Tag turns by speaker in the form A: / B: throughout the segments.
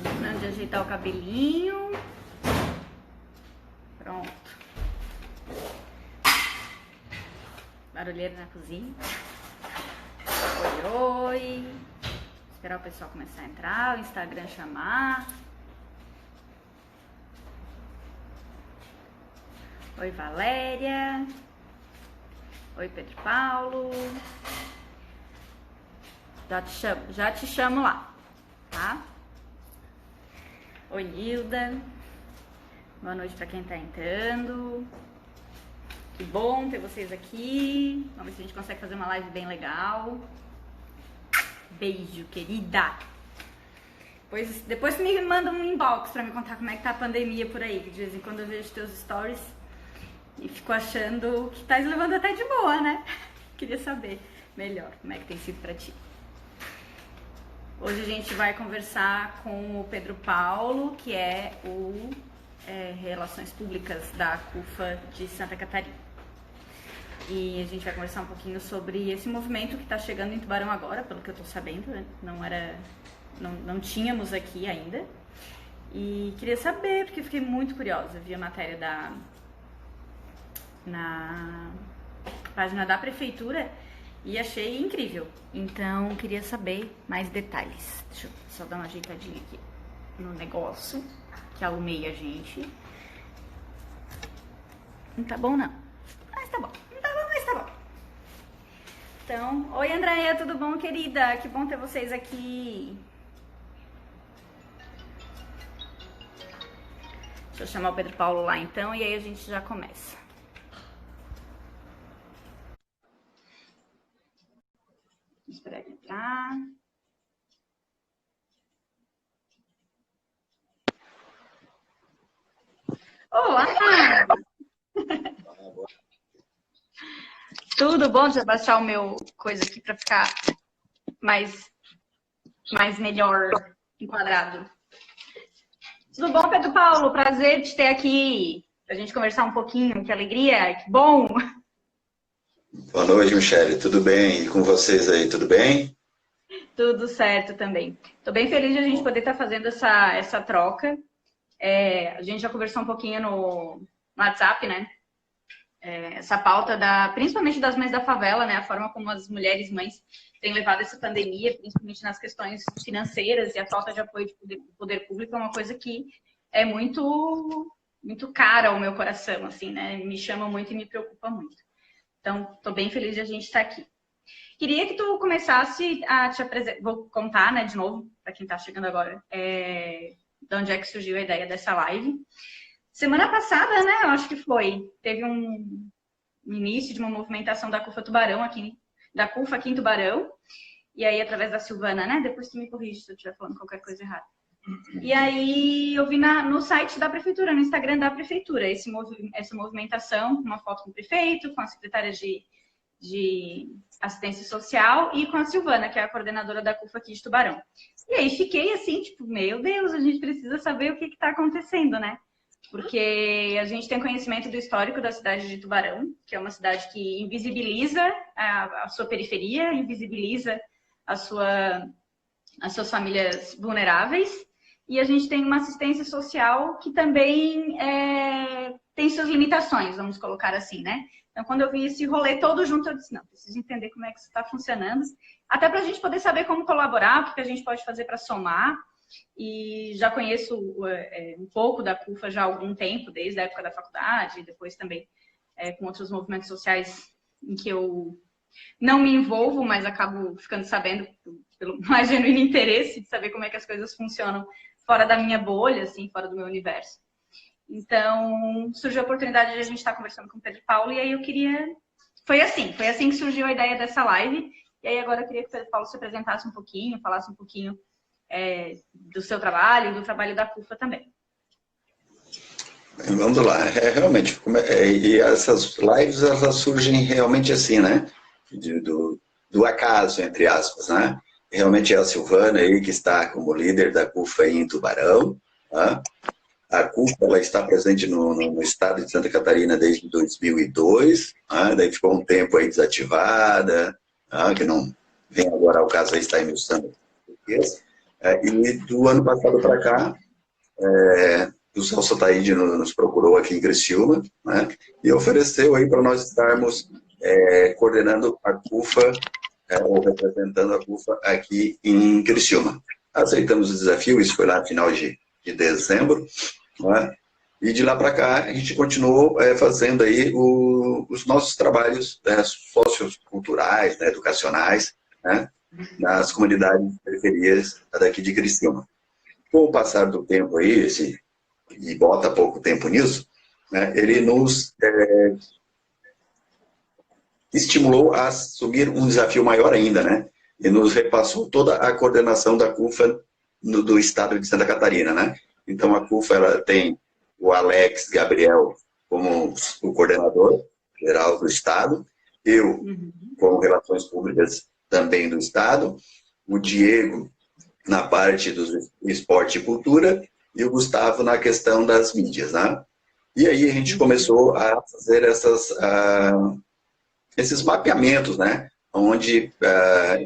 A: Terminando de ajeitar o cabelinho. Pronto. Barulheira na cozinha. Oi, oi. Esperar o pessoal começar a entrar, o Instagram chamar. Oi, Valéria. Oi, Pedro Paulo. Já te chamo lá, tá? Oi, Nilda. Boa noite para quem tá entrando. Que bom ter vocês aqui. Vamos ver se a gente consegue fazer uma live bem legal. Beijo, querida. Depois tu me manda um inbox pra me contar como é que tá a pandemia por aí, que de vez em quando eu vejo teus stories e fico achando que tá levando até de boa, né? Queria saber melhor como é que tem sido pra ti. Hoje a gente vai conversar com o Pedro Paulo, que é o Relações Públicas da CUFA de Santa Catarina. E a gente vai conversar um pouquinho sobre esse movimento que está chegando em Tubarão agora, pelo que eu estou sabendo, né? Não tínhamos aqui ainda. E queria saber, porque fiquei muito curiosa, vi a matéria na página da prefeitura e achei incrível. Então, queria saber mais detalhes. Deixa eu só dar uma ajeitadinha aqui no negócio, que arrumei a gente. Não tá bom, não. Mas tá bom. Não tá bom, mas tá bom. Então, oi, Andréia, tudo bom, querida? Que bom ter vocês aqui. Deixa eu chamar o Pedro Paulo lá, então, e aí a gente já começa. Vamos esperar ele entrar. Olá! Tudo bom? Deixa eu baixar o meu coisa aqui para ficar mais melhor enquadrado. Tudo bom, Pedro Paulo? Prazer de ter aqui pra gente conversar um pouquinho. Que alegria, que bom!
B: Boa noite, Michele. Tudo bem? E com vocês aí, tudo bem?
A: Tudo certo também. Estou bem feliz de a gente poder estar fazendo essa troca. A gente já conversou um pouquinho no WhatsApp, né? Essa pauta principalmente das mães da favela, né? A forma como as mulheres mães têm levado essa pandemia, principalmente nas questões financeiras e a falta de apoio do poder público é uma coisa que é muito cara ao meu coração, assim, né? Me chama muito e me preocupa muito. Então, estou bem feliz de a gente estar aqui. Queria que tu começasse a te apresentar, vou contar, né, de novo, para quem está chegando agora, de onde é que surgiu a ideia dessa live. Semana passada, né, eu acho que teve um início de uma movimentação da CUFA Tubarão da CUFA aqui em Tubarão, e aí através da Silvana, né, depois tu me corrige se eu estiver falando qualquer coisa errada. E aí eu vi no site da prefeitura, no Instagram da prefeitura, essa movimentação, uma foto com o prefeito, com a secretária de assistência social e com a Silvana, que é a coordenadora da CUFA aqui de Tubarão. E aí fiquei assim, tipo, meu Deus, a gente precisa saber o que está acontecendo, né? Porque a gente tem conhecimento do histórico da cidade de Tubarão, que é uma cidade que invisibiliza a sua periferia, invisibiliza as suas famílias vulneráveis, e a gente tem uma assistência social que também tem suas limitações, vamos colocar assim, né? Então, quando eu vi esse rolê todo junto, eu disse, não, preciso entender como é que isso está funcionando, até para a gente poder saber como colaborar, o que a gente pode fazer para somar, e já conheço um pouco da CUFA já há algum tempo, desde a época da faculdade, depois também com outros movimentos sociais em que eu não me envolvo, mas acabo ficando sabendo pelo mais genuíno interesse de saber como é que as coisas funcionam fora da minha bolha, assim, fora do meu universo. Então, surgiu a oportunidade de a gente estar conversando com o Pedro Paulo, e aí eu queria... Foi assim que surgiu a ideia dessa live, e aí agora eu queria que o Pedro Paulo se apresentasse um pouquinho, falasse um pouquinho do seu trabalho e do trabalho da CUFA também.
B: Vamos lá, realmente, e essas lives, elas surgem realmente assim, né? Do acaso, entre aspas, né? Realmente é a Silvana aí que está como líder da CUFA aí em Tubarão, né? A CUFA, ela está presente no estado de Santa Catarina desde 2002, né? Daí ficou um tempo aí desativada, né? Que não vem agora ao caso aí, está em Santa Catarina. E do ano passado para cá, o Celso Ataíde nos procurou aqui em Criciúma, né, e ofereceu aí para nós estarmos coordenando a CUFA, ou representando a CUFA aqui em Criciúma. Aceitamos o desafio, isso foi lá no final de dezembro, né, e de lá para cá a gente continuou fazendo aí os nossos trabalhos socioculturais, né, educacionais, né, nas comunidades periferias daqui de Criciúma. Com o passar do tempo aí, e bota pouco tempo nisso, né, ele nos estimulou a assumir um desafio maior ainda, né? E nos repassou toda a coordenação da CUFA do estado de Santa Catarina, né? Então a CUFA ela tem o Alex Gabriel como o coordenador geral do estado, eu como relações públicas também do estado, o Diego na parte do esporte e cultura e o Gustavo na questão das mídias, né? E aí a gente começou a fazer esses mapeamentos, né? Onde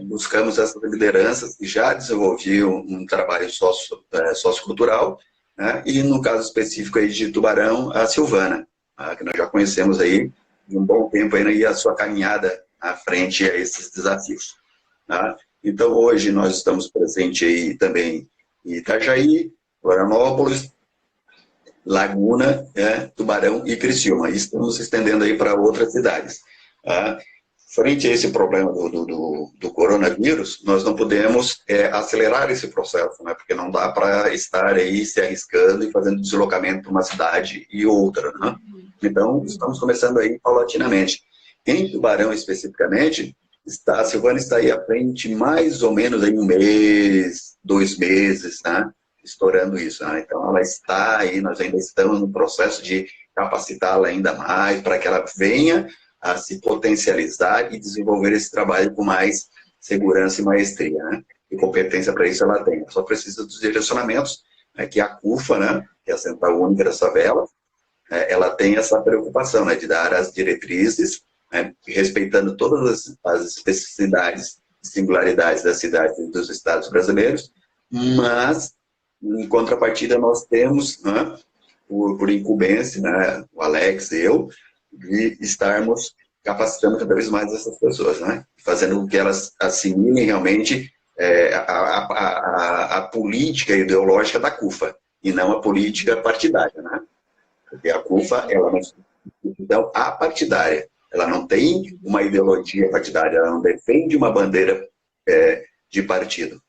B: buscamos essas lideranças que já desenvolviam um trabalho sociocultural, né? E no caso específico aí de Tubarão, a Silvana, que nós já conhecemos aí de um bom tempo aí, e a sua caminhada à frente a esses desafios. Tá? Então hoje nós estamos presentes aí também em Itajaí, Florianópolis, Laguna, Tubarão e Criciúma. E estamos se estendendo aí para outras cidades. Frente a esse problema do coronavírus, nós não podemos acelerar esse processo, né? Porque não dá para estar aí se arriscando e fazendo deslocamento para uma cidade e outra, né? Então, estamos começando aí paulatinamente. Em Tubarão, especificamente, a Silvana está aí à frente mais ou menos em 1 mês, 2 meses, né? Estourando isso, né? Então, ela está aí, nós ainda estamos no processo de capacitá-la ainda mais para que ela venha a se potencializar e desenvolver esse trabalho com mais segurança e maestria, né? E competência para isso ela tem. Só precisa dos direcionamentos, né, que a CUFA, né, que é a Central Única das Favelas, ela tem essa preocupação, né, de dar as diretrizes, né, respeitando todas as especificidades e singularidades das cidades e dos estados brasileiros, mas, em contrapartida, nós temos, né, por incumbência, né, o Alex e eu, de estarmos capacitando cada vez mais essas pessoas, né? Fazendo com que elas assimilem realmente a política ideológica da CUFA, e não a política partidária, né? Porque a CUFA, ela não é apartidária, ela não tem uma ideologia partidária, ela não defende uma bandeira de partido.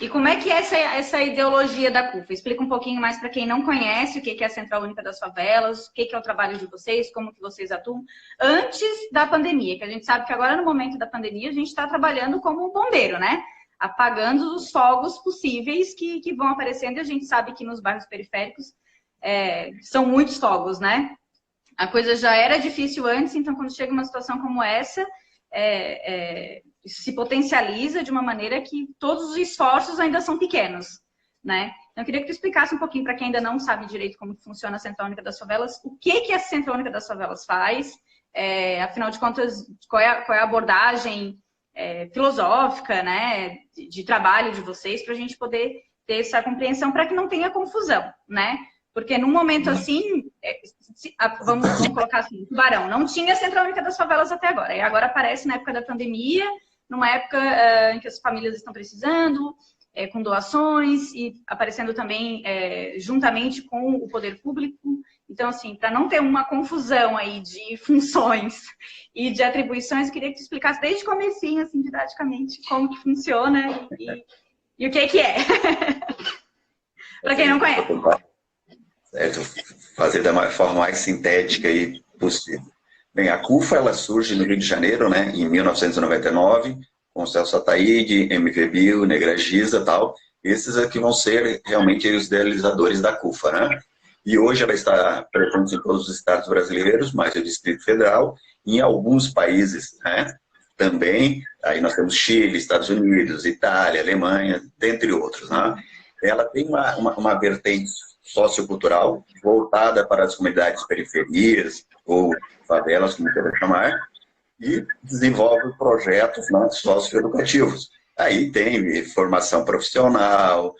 A: E como é que é essa ideologia da CUFA? Explica um pouquinho mais para quem não conhece o que é a Central Única das Favelas, o que é o trabalho de vocês, como que vocês atuam antes da pandemia, que a gente sabe que agora no momento da pandemia a gente está trabalhando como um bombeiro, né? Apagando os fogos possíveis que vão aparecendo, e a gente sabe que nos bairros periféricos são muitos fogos, né? A coisa já era difícil antes, então quando chega uma situação como essa, se potencializa de uma maneira que todos os esforços ainda são pequenos, né? Então, eu queria que tu explicasse um pouquinho para quem ainda não sabe direito como funciona a Central Única das Favelas, o que a Central Única das Favelas faz, afinal de contas, qual é a abordagem filosófica, né, de trabalho de vocês, para a gente poder ter essa compreensão, para que não tenha confusão, né? Porque num momento assim, vamos colocar assim, Tubarão, não tinha Central Única das Favelas até agora, e agora aparece na época da pandemia, numa época em que as famílias estão precisando, com doações, e aparecendo também juntamente com o poder público. Então, assim, para não ter uma confusão aí de funções e de atribuições, eu queria que tu explicasse desde o comecinho, assim, didaticamente, como que funciona e o que é. Para quem não conhece.
B: Certo, fazer da forma mais sintética aí possível. Bem, a CUFA, ela surge no Rio de Janeiro, né, em 1999, com o Celso Ataíde, MV Bill, Negra Giza e tal. Esses aqui vão ser realmente os idealizadores da CUFA, né? E hoje ela está presente em todos os estados brasileiros, mais o Distrito Federal, e em alguns países, né? Também, aí nós temos Chile, Estados Unidos, Itália, Alemanha, dentre outros, né? Ela tem uma vertente sociocultural voltada para as comunidades periferias, ou favelas, como queira chamar, e desenvolve projetos, né, socioeducativos. Aí tem formação profissional,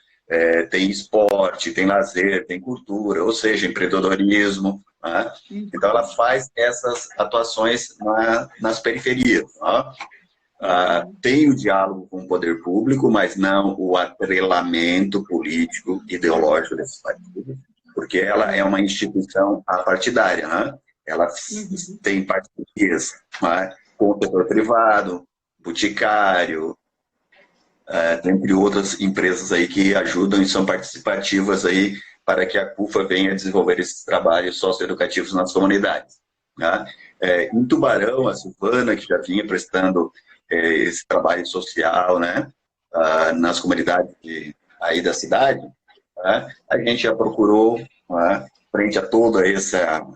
B: tem esporte, tem lazer, tem cultura, ou seja, empreendedorismo. Né? Então, ela faz essas atuações nas periferias. Né? Tem o diálogo com o poder público, mas não o atrelamento político, ideológico desses partidos, porque ela é uma instituição apartidária. Né? Ela tem parcerias, né, com o setor privado, boticário, entre outras empresas aí que ajudam e são participativas aí para que a CUFA venha desenvolver esses trabalhos socioeducativos nas comunidades. Né? Em Tubarão, a Silvana, que já vinha prestando esse trabalho social, né, nas comunidades aí da cidade, né, a gente já procurou, né, frente a toda essa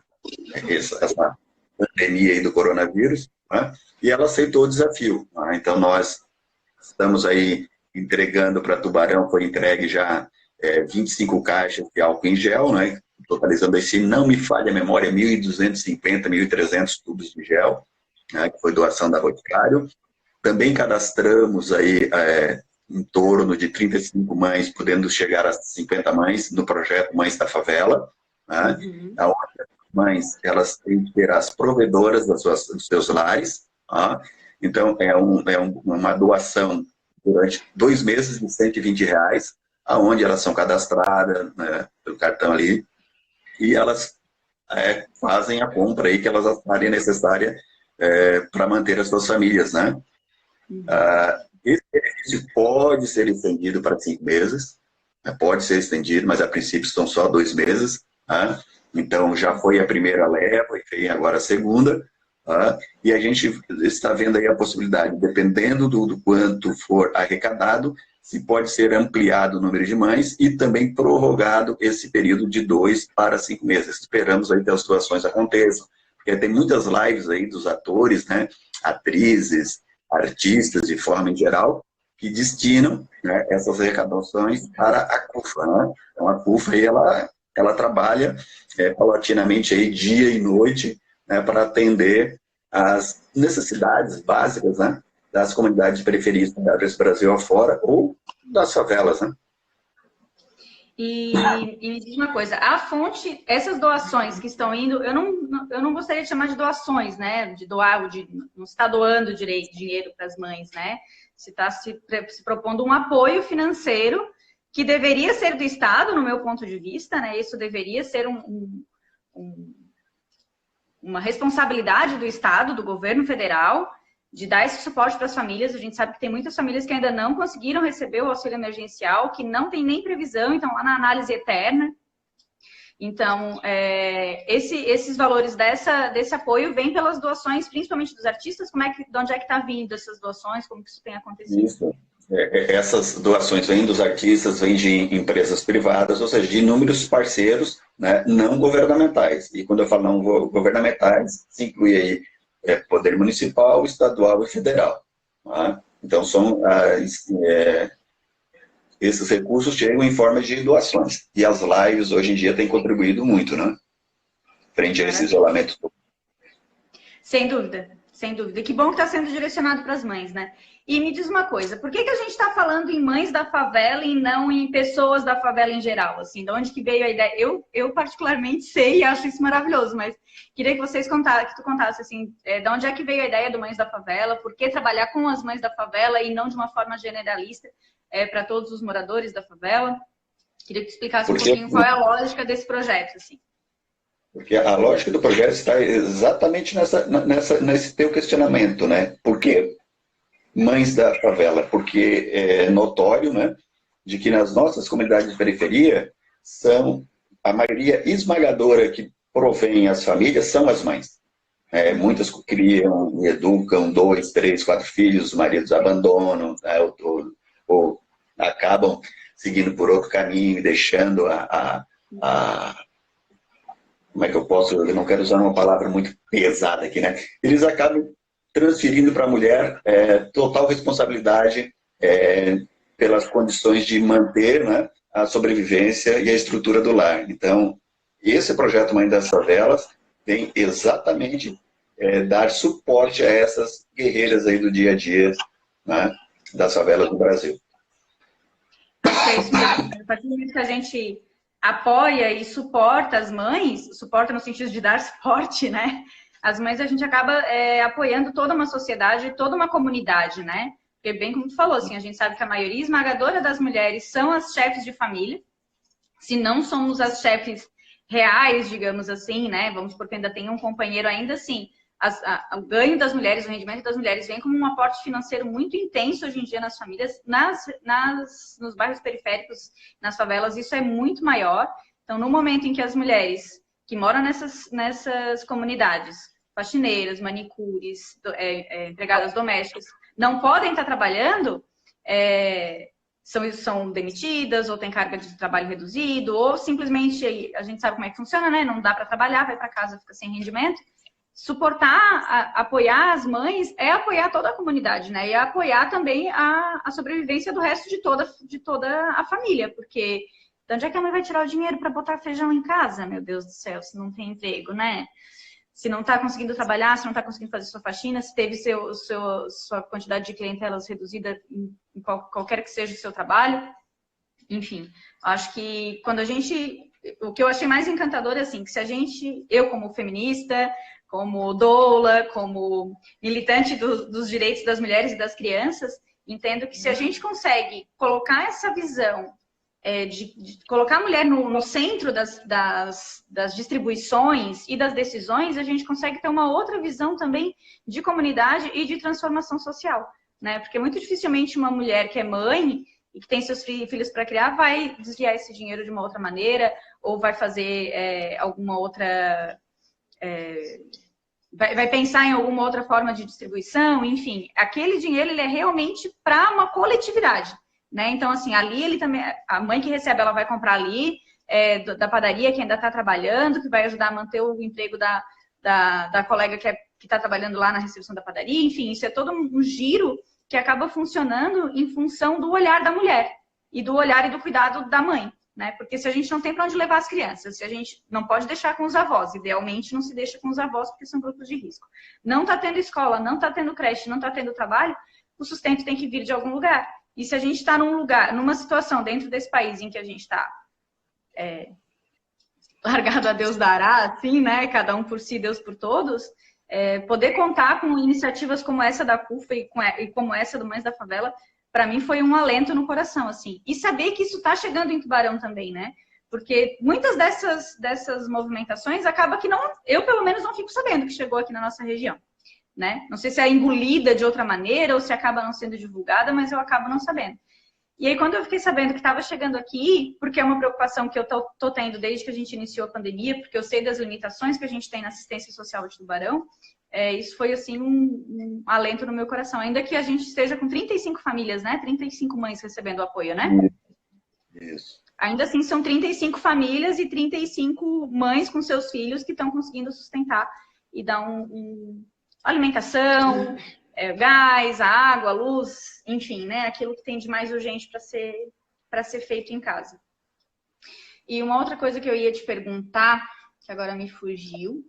B: pandemia aí do coronavírus, né, e ela aceitou o desafio. Né? Então, nós estamos aí entregando para Tubarão, foi entregue já 25 caixas de álcool em gel, né? Totalizando aí, se não me falha a memória, 1.250, 1.300 tubos de gel, né? Que foi doação da Boticário. Também cadastramos aí em torno de 35 mães, podendo chegar a 50 mães no projeto Mães da Favela, né? Onde as mães, elas têm que ter as provedoras dos seus lares, tá? Então, uma doação durante 2 meses de R$120, aonde elas são cadastradas, né, pelo cartão ali, e elas fazem a compra aí que elas acharem necessária para manter as suas famílias, né? Esse benefício pode ser estendido para 5 meses, né? Pode ser estendido, mas a princípio são só 2 meses, né? Então já foi a primeira leva e vem agora a segunda. E a gente está vendo aí a possibilidade, dependendo do quanto for arrecadado, se pode ser ampliado o número de mães e também prorrogado esse período de 2 para 5 meses. Esperamos aí que as situações aconteçam, porque tem muitas lives aí dos atores, né, atrizes, artistas de forma em geral, que destinam, né, essas arrecadações para a CUFA. Né? Então a CUFA aí, ela trabalha paulatinamente aí dia e noite, né, para atender as necessidades básicas, né, das comunidades periféricas do Brasil afora ou das favelas. Né?
A: E me diz uma coisa, a fonte, essas doações que estão indo, eu não gostaria de chamar de doações, né, de doar, não está doando dinheiro para as mães, né, se está se propondo um apoio financeiro que deveria ser do Estado, no meu ponto de vista, né, isso deveria ser uma responsabilidade do Estado, do governo federal, de dar esse suporte para as famílias. A gente sabe que tem muitas famílias que ainda não conseguiram receber o auxílio emergencial, que não tem nem previsão, então lá na análise eterna. Então, esses valores desse apoio vêm pelas doações, principalmente dos artistas. De onde é que está vindo essas doações? Como que isso tem acontecido?
B: Isso. Essas doações vêm dos artistas, vêm de empresas privadas, ou seja, de inúmeros parceiros, né, não governamentais. E quando eu falo não governamentais, se inclui aí poder municipal, estadual e federal. Tá? Então, esses recursos chegam em forma de doações. E as lives, hoje em dia, têm contribuído muito, né? Frente a esse isolamento.
A: Sem dúvida, sem dúvida. Que bom que está sendo direcionado para as mães, né? E me diz uma coisa, por que a gente está falando em mães da favela e não em pessoas da favela em geral? Assim, de onde que veio a ideia? Eu particularmente sei e acho isso maravilhoso, mas queria que tu contasse assim, de onde é que veio a ideia do Mães da Favela, por que trabalhar com as mães da favela e não de uma forma generalista para todos os moradores da favela? Queria que tu explicasse um pouquinho qual é a lógica desse projeto, assim.
B: Porque a lógica do projeto está exatamente nesse teu questionamento, né? Por quê? Mães da favela, porque é notório, né, de que nas nossas comunidades de periferia são a maioria esmagadora que provém as famílias são as mães. Muitas criam e educam 2, 3, 4 filhos, os maridos abandonam, né, ou acabam seguindo por outro caminho, deixando como é que eu não quero usar uma palavra muito pesada aqui, né? Eles acabam transferindo para a mulher total responsabilidade pelas condições de manter, né, a sobrevivência e a estrutura do lar. Então, esse projeto Mãe das Favelas vem exatamente dar suporte a essas guerreiras aí do dia a dia, né, das favelas do Brasil.
A: É isso mesmo. A partir do momento que a gente apoia e suporta as mães, suporta no sentido de dar suporte, né? As mães, a gente acaba apoiando toda uma sociedade, toda uma comunidade, né? Porque bem como tu falou, assim, a gente sabe que a maioria esmagadora das mulheres são as chefes de família. Se não somos as chefes reais, digamos assim, né? Vamos supor que ainda tem um companheiro, ainda assim, o ganho das mulheres, o rendimento das mulheres vem como um aporte financeiro muito intenso hoje em dia nas famílias, nos bairros periféricos, nas favelas, isso é muito maior. Então, no momento em que as mulheres que moram nessas comunidades, faxineiras, manicures, empregadas domésticas, não podem estar trabalhando, são demitidas, ou têm carga de trabalho reduzido, ou simplesmente, a gente sabe como é que funciona, né? Não dá para trabalhar, vai para casa, fica sem rendimento. Suportar, apoiar as mães é apoiar toda a comunidade, né? E é apoiar também a sobrevivência do resto de toda a família, porque de onde é que a mãe vai tirar o dinheiro para botar feijão em casa, meu Deus do céu, se não tem emprego, né? Se não está conseguindo trabalhar, se não está conseguindo fazer sua faxina, se teve sua quantidade de clientelas reduzida em qualquer que seja o seu trabalho. Enfim, acho que quando a gente... O que eu achei mais encantador é assim, que se a gente, eu como feminista, como doula, como militante dos direitos das mulheres e das crianças, entendo que se a gente consegue colocar essa visão de colocar a mulher no centro das distribuições e das decisões, a gente consegue ter uma outra visão também de comunidade e de transformação social, né? Porque muito dificilmente uma mulher que é mãe e que tem seus filhos para criar vai desviar esse dinheiro de uma outra maneira ou vai fazer alguma outra... Vai pensar em alguma outra forma de distribuição, enfim. Aquele dinheiro ele é realmente para uma coletividade. Né? Então, assim, ali ele também, a mãe que recebe, ela vai comprar ali, da padaria que ainda está trabalhando, que vai ajudar a manter o emprego da colega que está trabalhando lá na recepção da padaria, enfim, isso é todo um giro que acaba funcionando em função do olhar da mulher e do olhar e do cuidado da mãe, né? Porque se a gente não tem para onde levar as crianças, se a gente não pode deixar com os avós, idealmente não se deixa com os avós porque são grupos de risco. Não está tendo escola, não está tendo creche, não está tendo trabalho, o sustento tem que vir de algum lugar. E se a gente está numa situação dentro desse país em que a gente está largado a Deus dará, assim, né? Cada um por si, Deus por todos, poder contar com iniciativas como essa da CUFA e como essa do Mães da Favela, para mim foi um alento no coração, assim. E saber que isso está chegando em Tubarão também, né? Porque muitas dessas movimentações acaba que eu pelo menos não fico sabendo que chegou aqui na nossa região. Né? Não sei se é engolida de outra maneira ou se acaba não sendo divulgada, mas eu acabo não sabendo. E aí, quando eu fiquei sabendo que estava chegando aqui, porque é uma preocupação que eu tô tendo desde que a gente iniciou a pandemia, porque eu sei das limitações que a gente tem na assistência social de Tubarão, isso foi, assim, um alento no meu coração. Ainda que a gente esteja com 35 famílias, né? 35 mães recebendo apoio, né?
B: Isso.
A: Ainda assim, são 35 famílias e 35 mães com seus filhos que estão conseguindo sustentar e dar alimentação, gás, a água, a luz, enfim, né? Aquilo que tem de mais urgente para ser feito em casa. E uma outra coisa que eu ia te perguntar, que agora me fugiu.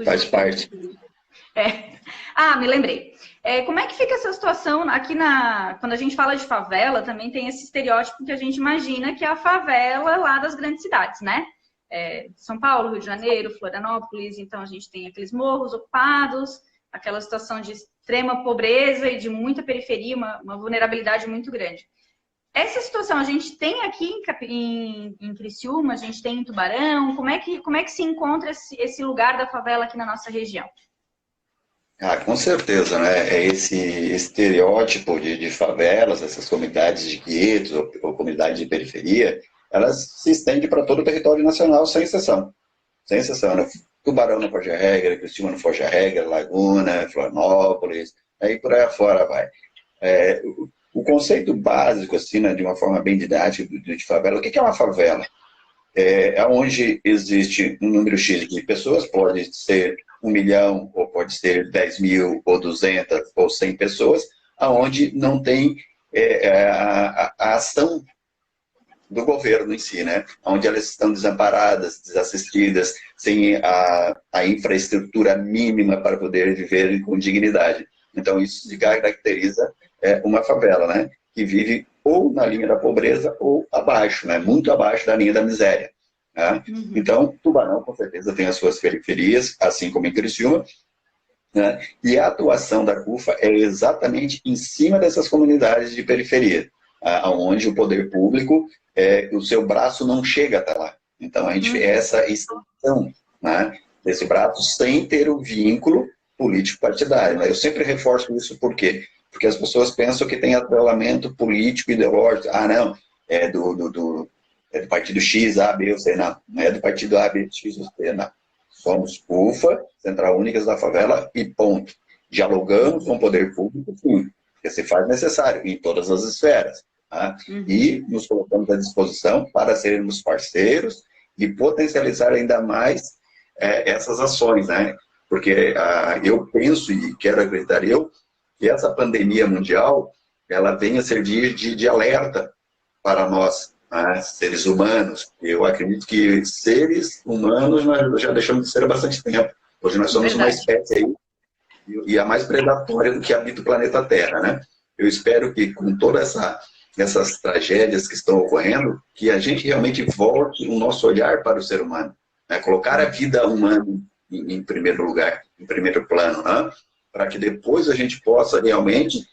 B: Faz parte.
A: Me lembrei. Como é que fica essa situação aqui quando a gente fala de favela, também tem esse estereótipo que a gente imagina que é a favela lá das grandes cidades, né? São Paulo, Rio de Janeiro, Florianópolis, então a gente tem aqueles morros ocupados, aquela situação de extrema pobreza e de muita periferia, uma vulnerabilidade muito grande. Essa situação a gente tem aqui em Criciúma, a gente tem em Tubarão, como é que se encontra esse lugar da favela aqui na nossa região?
B: Com certeza, né? É esse estereótipo de favelas, essas comunidades de guetos ou comunidades de periferia, elas se estendem para todo o território nacional, sem exceção. Sem exceção, né? Tubarão não foge a regra, Criciúma não foge a regra, Laguna, Florianópolis, aí por aí afora vai. O conceito básico, assim, né, de uma forma bem didática de favela, o que é uma favela? É onde existe um número X de pessoas, pode ser 1 milhão, ou pode ser 10 mil, ou 200, ou 100 pessoas, aonde não tem a ação do governo em si, né? Onde elas estão desamparadas, desassistidas, sem a infraestrutura mínima para poder viver com dignidade. Então, isso se caracteriza uma favela, né? Que vive ou na linha da pobreza ou abaixo, né? Muito abaixo da linha da miséria. Né? Então, Tubarão, com certeza, tem as suas periferias, assim como em Criciúma, né? E a atuação da CUFA é exatamente em cima dessas comunidades de periferia, onde o poder público, o seu braço não chega até lá. Então, a gente vê essa extensão, né, desse braço sem ter o vínculo político-partidário. Né? Eu sempre reforço isso, por quê? Porque as pessoas pensam que tem atrelamento político, ideológico. Ah, não, é do partido X, A, B ou C. Não é do partido A, B, X ou C, não. Somos CUFA, Central Únicas da Favela, e ponto. Dialogamos com o poder público, sim, porque se faz necessário, em todas as esferas. Tá? E nos colocamos à disposição para sermos parceiros e potencializar ainda mais essas ações, né? Porque eu penso e quero acreditar que essa pandemia mundial, ela venha servir de alerta para nós, né, seres humanos. Eu acredito que seres humanos nós já deixamos de ser há bastante tempo. Hoje nós somos uma espécie aí, e a mais predatória do que habita o planeta Terra, né? Eu espero que com todas essas tragédias que estão ocorrendo, que a gente realmente volte o nosso olhar para o ser humano, né? Colocar a vida humana em primeiro lugar, em primeiro plano, né? Para que depois a gente possa realmente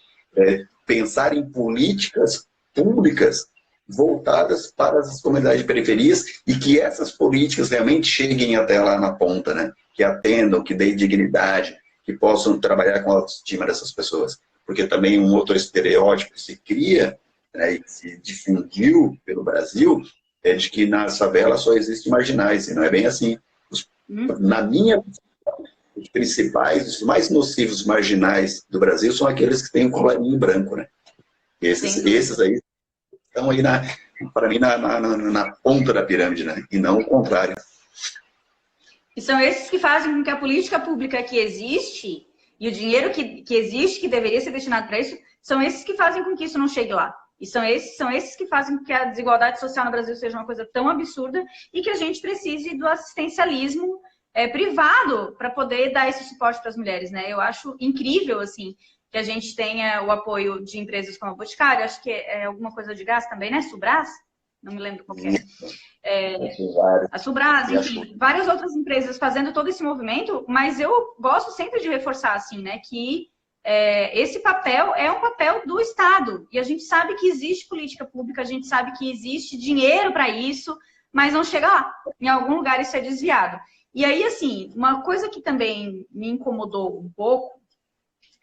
B: pensar em políticas públicas voltadas para as comunidades de periferias e que essas políticas realmente cheguem até lá na ponta, né? Que atendam, que deem dignidade, que possam trabalhar com a autoestima dessas pessoas. Porque também um outro estereótipo que se cria, né, e que se difundiu pelo Brasil, é de que nas favelas só existem marginais, e não é bem assim. Na minha visão, os principais, os mais nocivos marginais do Brasil são aqueles que têm um colarinho branco, né? Esses aí estão aí, para mim, na ponta da pirâmide, né? E não o contrário.
A: E são esses que fazem com que a política pública que existe e o dinheiro que existe, que deveria ser destinado para isso, são esses que fazem com que isso não chegue lá. E são esses que fazem com que a desigualdade social no Brasil seja uma coisa tão absurda e que a gente precise do assistencialismo privado para poder dar esse suporte para as mulheres, né? Eu acho incrível, assim, que a gente tenha o apoio de empresas como a Boticário, acho que é alguma coisa de gás também, né? Subras? Não me lembro qual que é. A Subras, enfim, várias outras empresas fazendo todo esse movimento, mas eu gosto sempre de reforçar, assim, né, que esse papel é um papel do Estado, e a gente sabe que existe política pública, a gente sabe que existe dinheiro para isso, mas não chega lá. Em algum lugar isso é desviado. E aí, assim, uma coisa que também me incomodou um pouco,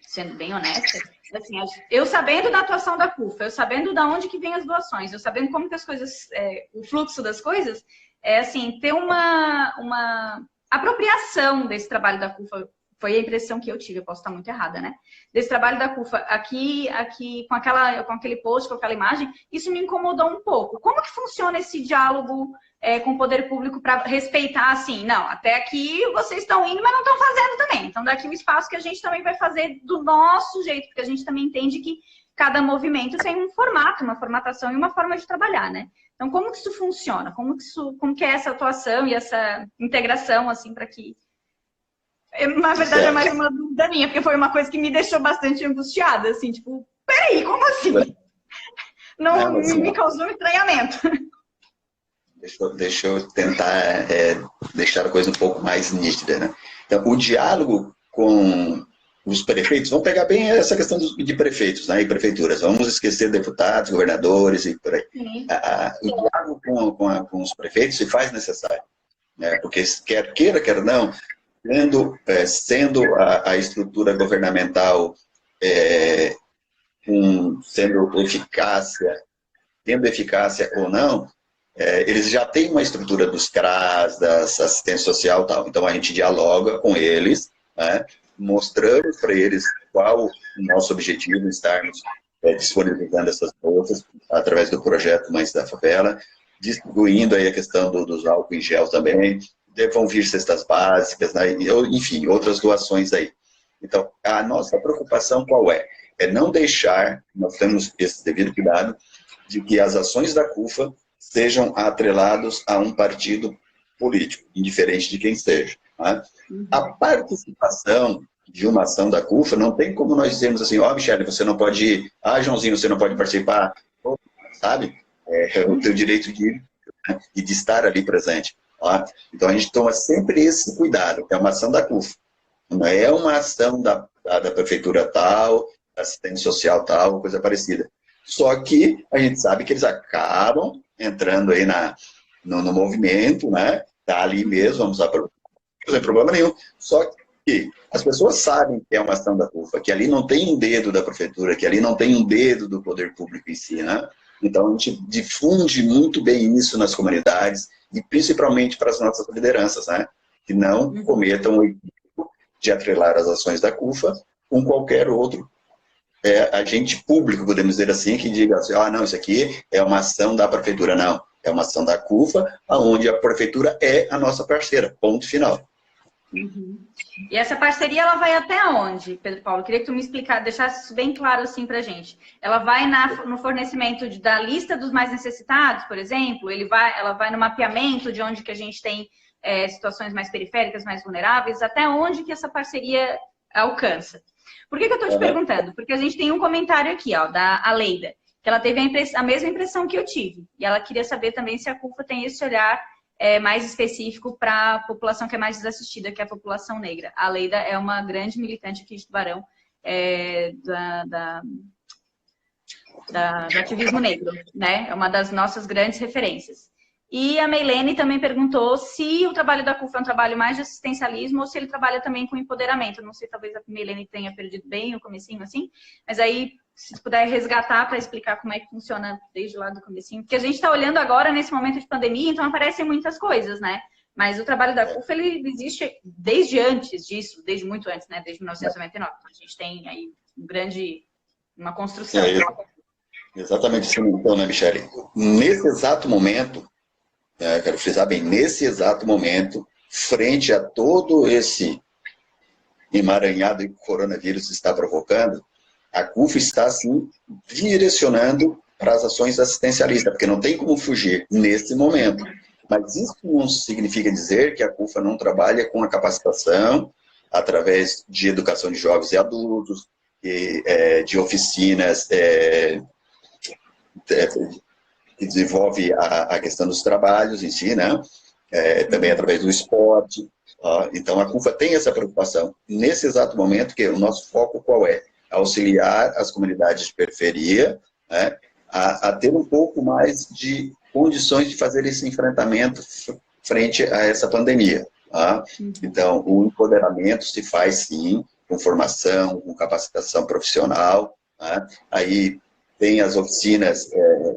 A: sendo bem honesta, assim, eu sabendo da atuação da CUFA, eu sabendo de onde que vem as doações, eu sabendo como que as coisas, o fluxo das coisas, assim, ter uma apropriação desse trabalho da CUFA, foi a impressão que eu tive, eu posso estar muito errada, né? Desse trabalho da CUFA aqui com aquele post, com aquela imagem, isso me incomodou um pouco. Como que funciona esse diálogo com o poder público para respeitar, assim, não, até aqui vocês estão indo, mas não estão fazendo também. Então, daqui o espaço que a gente também vai fazer do nosso jeito, porque a gente também entende que cada movimento tem um formato, uma formatação e uma forma de trabalhar, né? Então, como que isso funciona? Como que é essa atuação e essa integração, assim, para que... Na verdade, é mais uma dúvida minha, porque foi uma coisa que me deixou bastante angustiada, assim, tipo, peraí, como assim? Não, me causou estranhamento.
B: Deixa eu tentar deixar a coisa um pouco mais nítida, né? Então, o diálogo com os prefeitos, vamos pegar bem essa questão de prefeitos, né, e prefeituras, vamos esquecer deputados, governadores e por aí. O diálogo com os prefeitos se faz necessário, né? Porque quer queira, quer não, sendo a estrutura governamental tendo eficácia ou não, eles já têm uma estrutura dos CRAS, da assistência social e tal. Então, a gente dialoga com eles, né, mostrando para eles qual o nosso objetivo, estarmos disponibilizando essas bolsas através do projeto Mães da Favela, distribuindo aí a questão dos álcool em gel também, vão vir cestas básicas, né, enfim, outras doações aí. Então, a nossa preocupação qual é? É não deixar, nós temos esse devido cuidado, de que as ações da CUFA sejam atrelados a um partido político, indiferente de quem seja. Né? A participação de uma ação da CUFA, não tem como nós dizermos assim, ó, Michele, você não pode ir, Joãozinho, você não pode participar, sabe? É o teu direito de ir, né? E de estar ali presente. Ó. Então a gente toma sempre esse cuidado, que é uma ação da CUFA. Não é uma ação da prefeitura tal, da assistente social tal, coisa parecida. Só que a gente sabe que eles acabam entrando aí no movimento, né? Tá ali mesmo, vamos usar não tem problema nenhum. Só que as pessoas sabem que é uma ação da CUFA, que ali não tem um dedo da prefeitura, que ali não tem um dedo do poder público em si, né? Então a gente difunde muito bem isso nas comunidades e principalmente para as nossas lideranças, né? Que não cometam o equívoco de atrelar as ações da CUFA com qualquer outro agente público, podemos dizer assim, que diga assim, não, isso aqui é uma ação da prefeitura. Não, é uma ação da CUFA, onde a prefeitura é a nossa parceira, ponto final.
A: Uhum. E essa parceria, ela vai até onde, Pedro Paulo? Queria que tu me explicasse, deixasse isso bem claro assim pra gente. Ela vai no fornecimento da lista dos mais necessitados, por exemplo? Ela vai no mapeamento de onde que a gente tem situações mais periféricas, mais vulneráveis? Até onde que essa parceria alcança? Por que eu estou te perguntando? Porque a gente tem um comentário aqui, ó, da Aleida, que ela teve a mesma impressão que eu tive. E ela queria saber também se a CUFA tem esse olhar mais específico para a população que é mais desassistida, que é a população negra. A Aleida é uma grande militante aqui de Tubarão do ativismo negro, né? É uma das nossas grandes referências. E a Meilene também perguntou se o trabalho da CUFA é um trabalho mais de assistencialismo ou se ele trabalha também com empoderamento. Não sei, talvez a Meilene tenha perdido bem o comecinho assim, mas aí, se puder resgatar para explicar como é que funciona desde lá do comecinho. Porque a gente está olhando agora nesse momento de pandemia, então aparecem muitas coisas, né? Mas o trabalho da CUFA, ele existe desde antes disso, desde muito antes, né? Desde 1999. Então, a gente tem aí uma construção.
B: Exatamente isso, então, né, Michele? Nesse exato momento, quero frisar bem, nesse exato momento, frente a todo esse emaranhado que o coronavírus está provocando, a CUFA está, assim, direcionando para as ações assistencialistas, porque não tem como fugir nesse momento. Mas isso não significa dizer que a CUFA não trabalha com a capacitação, através de educação de jovens e adultos, de oficinas que desenvolve a questão dos trabalhos em si, né? Também através do esporte. Então, a CUFA tem essa preocupação. Nesse exato momento, que o nosso foco qual é? Auxiliar as comunidades de periferia, né, a ter um pouco mais de condições de fazer esse enfrentamento frente a essa pandemia. Tá? Então, o empoderamento se faz, sim, com formação, com capacitação profissional. Tá? Aí tem as oficinas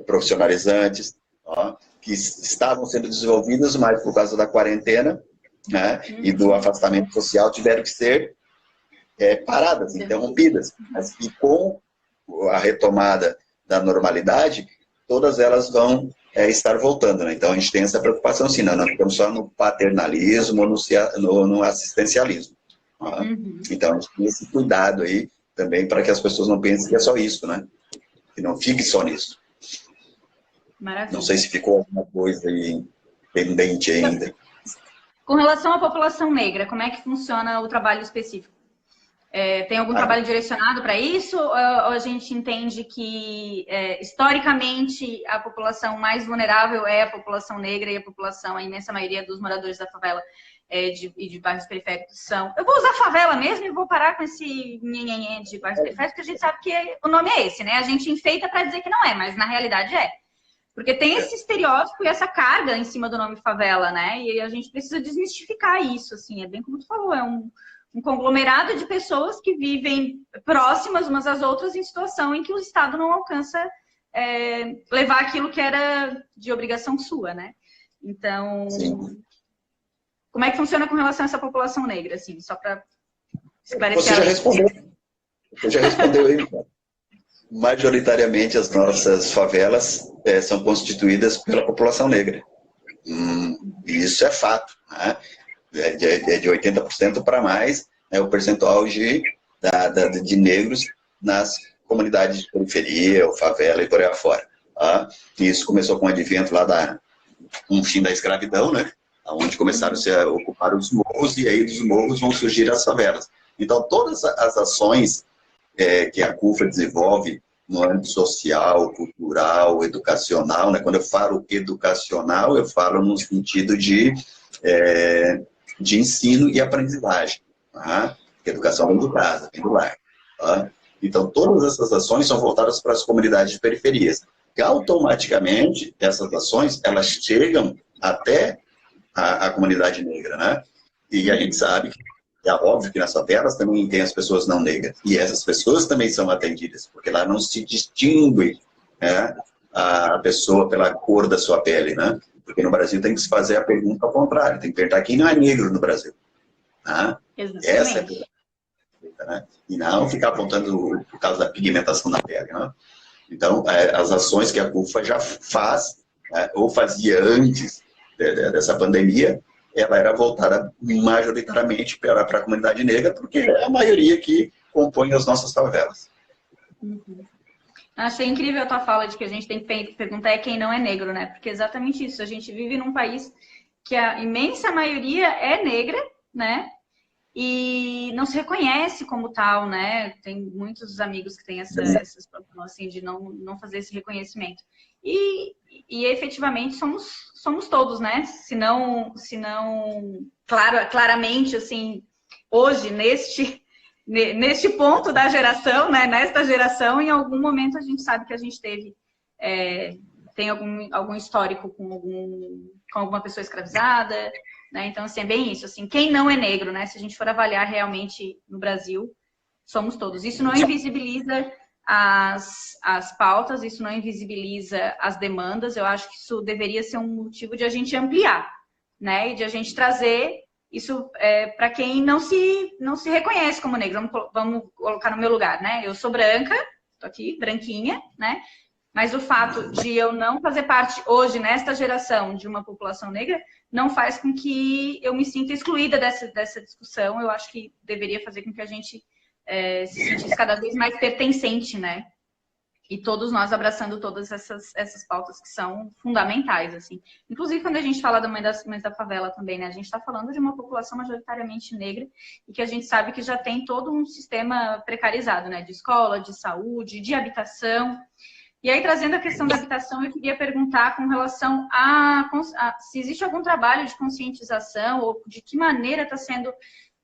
B: profissionalizantes, tá? Que estavam sendo desenvolvidas, mas por causa da quarentena, né, e do afastamento social, tiveram que ser paradas, interrompidas. Mas e com a retomada da normalidade, todas elas vão estar voltando. Né? Então, a gente tem essa preocupação, sim, não ficamos só no paternalismo ou no assistencialismo. Tá? Então, a gente tem esse cuidado aí também para que as pessoas não pensem que é só isso, né? Que não fique só nisso. Maravilha. Não sei se ficou alguma coisa aí pendente ainda.
A: Com relação à população negra, como é que funciona o trabalho específico? Tem algum trabalho direcionado para isso? Ou a gente entende que, historicamente, a população mais vulnerável é a população negra e a imensa maioria dos moradores da favela e de bairros periféricos são... Eu vou usar favela mesmo e vou parar com esse nhenhenhê de bairros periféricos, porque a gente sabe que o nome é esse, né? A gente enfeita para dizer que não é, mas na realidade é. Porque tem esse estereótipo e essa carga em cima do nome favela, né? E a gente precisa desmistificar isso, assim. É bem como tu falou, é um conglomerado de pessoas que vivem próximas umas às outras em situação em que o Estado não alcança levar aquilo que era de obrigação sua, né? Então, sim. Como é que funciona com relação a essa população negra, assim? Só para esclarecer.
B: Você já respondeu aí, então. Majoritariamente as nossas favelas são constituídas pela população negra. Isso é fato. Né? De 80% para mais o percentual de negros nas comunidades de periferia, ou favela e por aí afora. Tá? E isso começou com o advento lá com o fim da escravidão, né? Onde começaram a ocupar os morros, e aí dos morros vão surgir as favelas. Então, todas as ações que a CUFA desenvolve no âmbito social, cultural, educacional, né? Quando eu falo educacional, eu falo no sentido de ensino e aprendizagem. Tá? Educação vem do casa, vem do lar. Tá? Então, todas essas ações são voltadas para as comunidades de periferias. E, automaticamente, essas ações, elas chegam até a comunidade negra, né? E a gente sabe que é óbvio que nas favelas também tem as pessoas não negras. E essas pessoas também são atendidas, porque lá não se distingue, né, a pessoa pela cor da sua pele, né? Porque no Brasil tem que se fazer a pergunta ao contrário, tem que perguntar quem não é negro no Brasil. Né? Essa é a pergunta, né? E não ficar apontando por causa da pigmentação da pele. Né? Então, as ações que a CUFA já faz, ou fazia antes dessa pandemia, ela era voltada majoritariamente para a comunidade negra, porque é a maioria que compõe as nossas favelas.
A: Uhum. Achei incrível a tua fala de que a gente tem que perguntar quem não é negro, né? Porque é exatamente isso. A gente vive num país que a imensa maioria é negra, né? E não se reconhece como tal, né? Tem muitos amigos que têm essas problemas, assim, de não fazer esse reconhecimento. E efetivamente somos todos, né? Se não claramente, assim, hoje, neste ponto da geração, né? Nesta geração, em algum momento a gente sabe que a gente tem algum histórico com alguma pessoa escravizada, né? Então, assim, é bem isso. Assim, quem não é negro, né? Se a gente for avaliar realmente no Brasil, somos todos. Isso não invisibiliza as pautas, isso não invisibiliza as demandas. Eu acho que isso deveria ser um motivo de a gente ampliar, né? E de a gente trazer isso para quem não se reconhece como negro. Vamos colocar no meu lugar, né? Eu sou branca, tô aqui, branquinha, né? Mas o fato de eu não fazer parte hoje, nesta geração, de uma população negra, não faz com que eu me sinta excluída dessa discussão. Eu acho que deveria fazer com que a gente se sentisse cada vez mais pertencente, né? E todos nós abraçando todas essas pautas que são fundamentais, assim. Inclusive, quando a gente fala da Mães da Favela também, né? A gente está falando de uma população majoritariamente negra e que a gente sabe que já tem todo um sistema precarizado, né? De escola, de saúde, de habitação. E aí, trazendo a questão da habitação, eu queria perguntar com relação se existe algum trabalho de conscientização ou de que maneira está sendo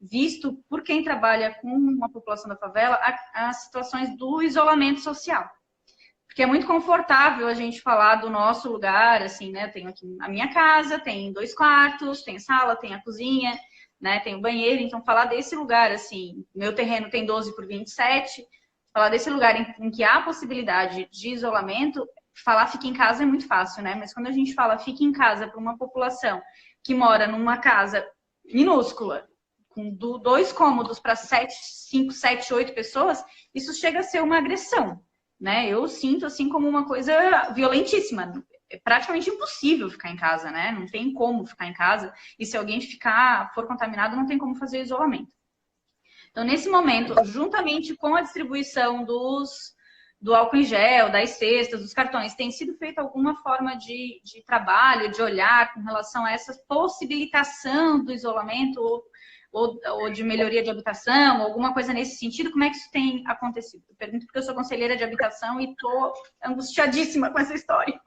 A: visto por quem trabalha com uma população da favela as situações do isolamento social. Porque é muito confortável a gente falar do nosso lugar, assim, né? Eu tenho aqui a minha casa, tem 2 quartos, tem sala, tem a cozinha, né? Tem o banheiro. Então, falar desse lugar, assim, meu terreno tem 12 por 27, falar desse lugar em que há possibilidade de isolamento, falar fica em casa é muito fácil, né? Mas quando a gente fala fica em casa para uma população que mora numa casa minúscula, com 2 cômodos para 5, 7, 8 pessoas, isso chega a ser uma agressão, né? Eu sinto assim como uma coisa violentíssima. É praticamente impossível ficar em casa, né? Não tem como ficar em casa. E se alguém for contaminado, não tem como fazer isolamento. Então, nesse momento, juntamente com a distribuição do álcool em gel, das cestas, dos cartões, tem sido feita alguma forma de trabalho, de olhar com relação a essa possibilitação do isolamento ou de melhoria de habitação, alguma coisa nesse sentido? Como é que isso tem acontecido? Eu pergunto porque eu sou conselheira de habitação e estou angustiadíssima com essa história.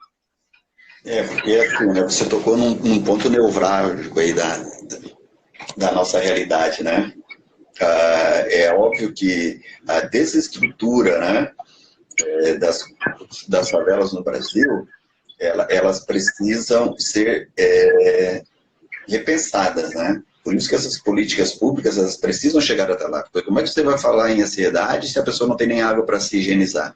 B: Porque assim, né, você tocou num ponto nevrálgico aí da nossa realidade, né? É óbvio que a desestrutura, né, das favelas no Brasil, elas precisam ser repensadas, né? Por isso que essas políticas públicas, elas precisam chegar até lá. Porque como é que você vai falar em ansiedade se a pessoa não tem nem água para se higienizar?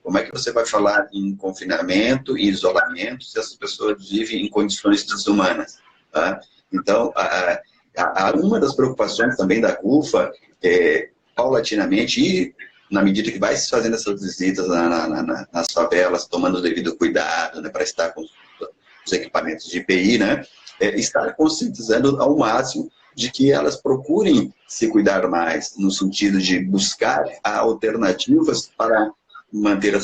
B: Como é que você vai falar em confinamento e isolamento se essas pessoas vivem em condições desumanas? Tá? Então, uma das preocupações também da CUFA é, paulatinamente, e na medida que vai se fazendo essas visitas nas favelas, tomando o devido cuidado, né, para estar com os equipamentos de EPI, né, estar conscientizando ao máximo de que elas procurem se cuidar mais, no sentido de buscar alternativas para manter o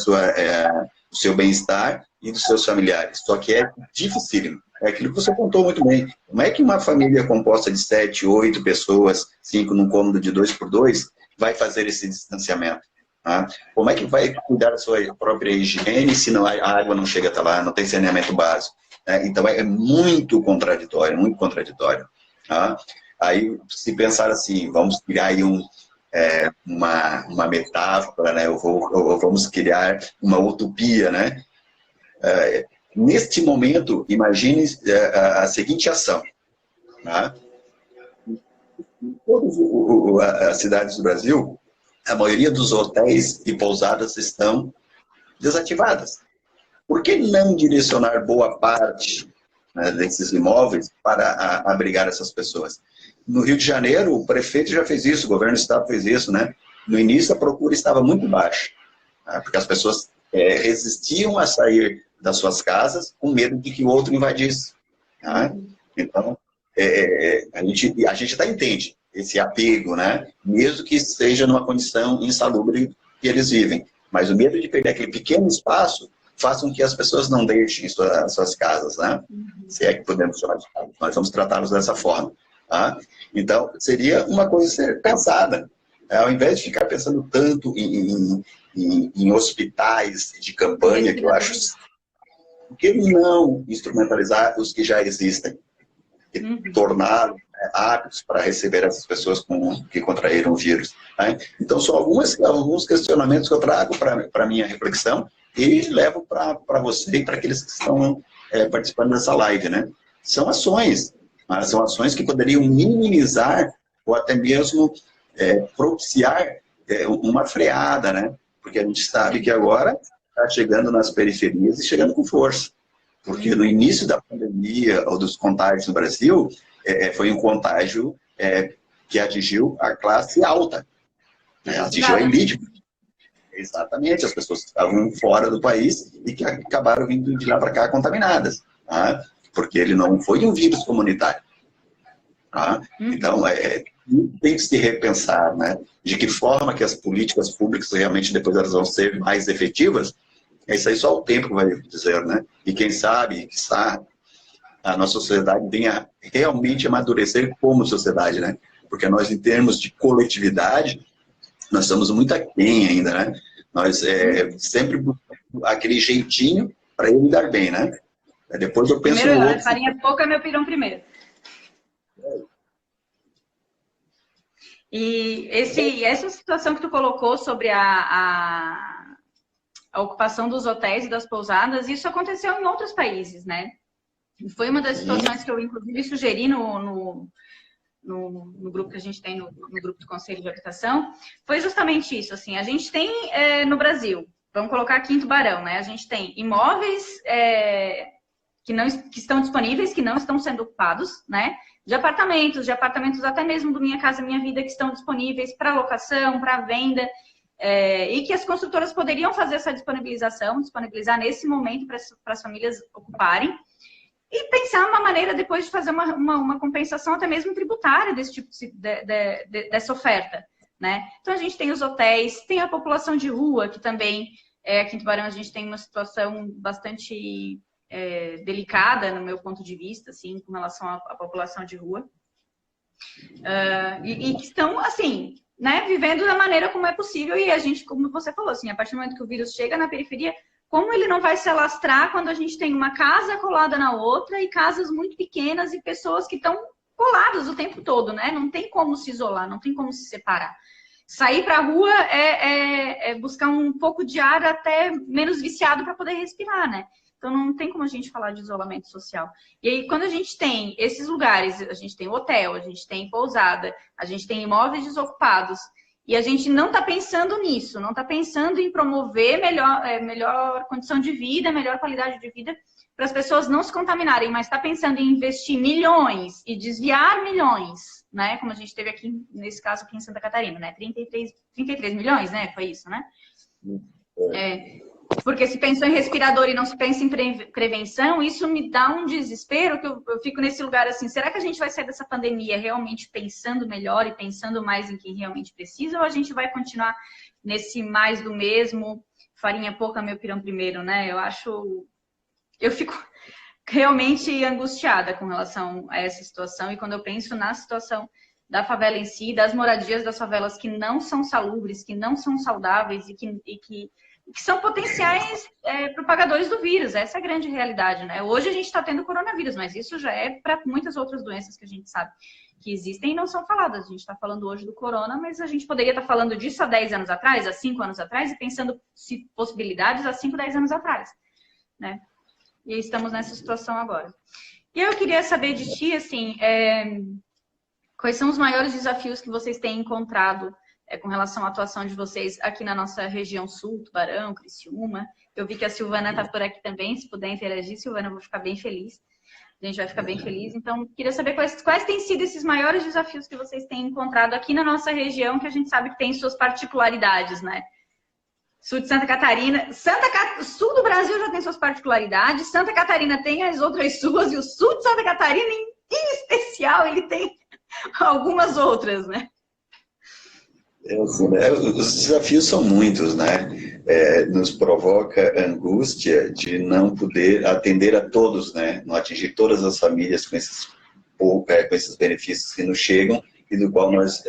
B: seu bem-estar e dos seus familiares. Só que é dificílimo. É aquilo que você contou muito bem. Como é que uma família composta de 7, 8 pessoas, 5 num cômodo de 2 por 2, vai fazer esse distanciamento? Tá? Como é que vai cuidar da sua própria higiene se não, a água não chega até lá, não tem saneamento básico? Né? Então, é muito contraditório, muito contraditório. Tá? Aí, se pensar assim, vamos criar aí uma metáfora, né? Ou vamos criar uma utopia, né? Neste momento, imagine a seguinte ação. Tá? Em todas as cidades do Brasil, a maioria dos hotéis e pousadas estão desativadas. Por que não direcionar boa parte, né, desses imóveis para abrigar essas pessoas? No Rio de Janeiro, o prefeito já fez isso, o governo do estado fez isso, né? No início, a procura estava muito baixa, tá? Porque as pessoas resistiam a sair das suas casas com medo de que o outro invadisse. Tá? Então, a gente até entende esse apego, né? Mesmo que seja numa condição insalubre que eles vivem. Mas o medo de perder aquele pequeno espaço faz com que as pessoas não deixem suas casas, né? Se é que podemos chamar de casa. Nós vamos tratá-los dessa forma. Tá? Então, seria uma coisa a ser pensada. Ao invés de ficar pensando tanto em hospitais de campanha, que eu acho... Por que não instrumentalizar os que já existem? E torná-los aptos para receber essas pessoas que contraíram o vírus. Né? Então, são alguns questionamentos que eu trago para a minha reflexão e levo para você e para aqueles que estão participando dessa live. Né? São ações, mas são ações que poderiam minimizar ou até mesmo propiciar uma freada, né? Porque a gente sabe que agora está chegando nas periferias e chegando com força. Porque no início da pandemia ou dos contágios no Brasil, foi um contágio que atingiu a classe alta, né? Atingiu a elite. Exatamente, as pessoas que estavam fora do país e que acabaram vindo de lá para cá contaminadas. Tá? Porque ele não foi um vírus comunitário. Tá? Então, tem que se repensar, né? De que forma que as políticas públicas realmente depois elas vão ser mais efetivas. Isso aí só o tempo vai dizer, né? E quem sabe, a nossa sociedade venha realmente amadurecer como sociedade, né? Porque nós, em termos de coletividade, nós estamos muito aquém ainda, né? Nós sempre buscamos aquele jeitinho para ele dar bem, né? Depois eu penso
A: primeiro,
B: no outro.
A: Farinha pouca, meu pirão primeiro. E essa situação que tu colocou sobre a ocupação dos hotéis e das pousadas, isso aconteceu em outros países, né? Foi uma das situações que eu, inclusive, sugeri no grupo que a gente tem, no grupo do Conselho de Habitação, foi justamente isso, assim, a gente tem no Brasil, vamos colocar aqui em Tubarão, né? A gente tem imóveis que estão disponíveis, que não estão sendo ocupados, né? De apartamentos até mesmo do Minha Casa Minha Vida, que estão disponíveis para locação, para venda, e que as construtoras poderiam fazer essa disponibilizar nesse momento para as famílias ocuparem, e pensar uma maneira depois de fazer uma compensação até mesmo tributária desse tipo dessa oferta, né? Então, a gente tem os hotéis, tem a população de rua, que também, aqui em Tubarão, a gente tem uma situação bastante delicada, no meu ponto de vista, assim, com relação à população de rua. E que estão, assim, né, vivendo da maneira como é possível, e a gente, como você falou, assim, a partir do momento que o vírus chega na periferia, como ele não vai se alastrar quando a gente tem uma casa colada na outra e casas muito pequenas e pessoas que estão coladas o tempo todo, né? Não tem como se isolar, não tem como se separar. Sair para a rua é buscar um pouco de ar até menos viciado para poder respirar, né? Então, não tem como a gente falar de isolamento social. E aí, quando a gente tem esses lugares, a gente tem hotel, a gente tem pousada, a gente tem imóveis desocupados, e a gente não está pensando nisso, não está pensando em promover melhor condição de vida, melhor qualidade de vida, para as pessoas não se contaminarem, mas está pensando em investir milhões e desviar milhões, né? Como a gente teve aqui, nesse caso aqui em Santa Catarina, né? 33 milhões, né? Foi isso, né? Porque se pensou em respirador e não se pensa em prevenção, isso me dá um desespero, que eu fico nesse lugar assim, será que a gente vai sair dessa pandemia realmente pensando melhor e pensando mais em quem realmente precisa, ou a gente vai continuar nesse mais do mesmo, farinha pouca, meu pirão primeiro, né? Eu acho eu fico realmente angustiada com relação a essa situação. E quando eu penso na situação da favela em si, das moradias das favelas que não são salubres, que não são saudáveis e que são potenciais propagadores do vírus. Essa é a grande realidade, né? Hoje a gente está tendo coronavírus, mas isso já é para muitas outras doenças que a gente sabe que existem e não são faladas. A gente está falando hoje do corona, mas a gente poderia estar falando disso há 10 anos atrás, há 5 anos atrás, e pensando possibilidades há 5, 10 anos atrás, né? E estamos nessa situação agora. E eu queria saber de ti, assim, quais são os maiores desafios que vocês têm encontrado com relação à atuação de vocês aqui na nossa região sul, Tubarão, Criciúma. Eu vi que a Silvana está por aqui também, se puder interagir, Silvana, eu vou ficar bem feliz. A gente vai ficar bem feliz. Então, queria saber quais têm sido esses maiores desafios que vocês têm encontrado aqui na nossa região, que a gente sabe que tem suas particularidades, né? Sul de Santa Catarina, sul do Brasil já tem suas particularidades, Santa Catarina tem as outras suas, e o sul de Santa Catarina, em especial, ele tem algumas outras, né?
B: Assim, né? Os desafios são muitos, né? Nos provoca angústia de não poder atender a todos, né? Não atingir todas as famílias com esses benefícios que nos chegam e do qual nós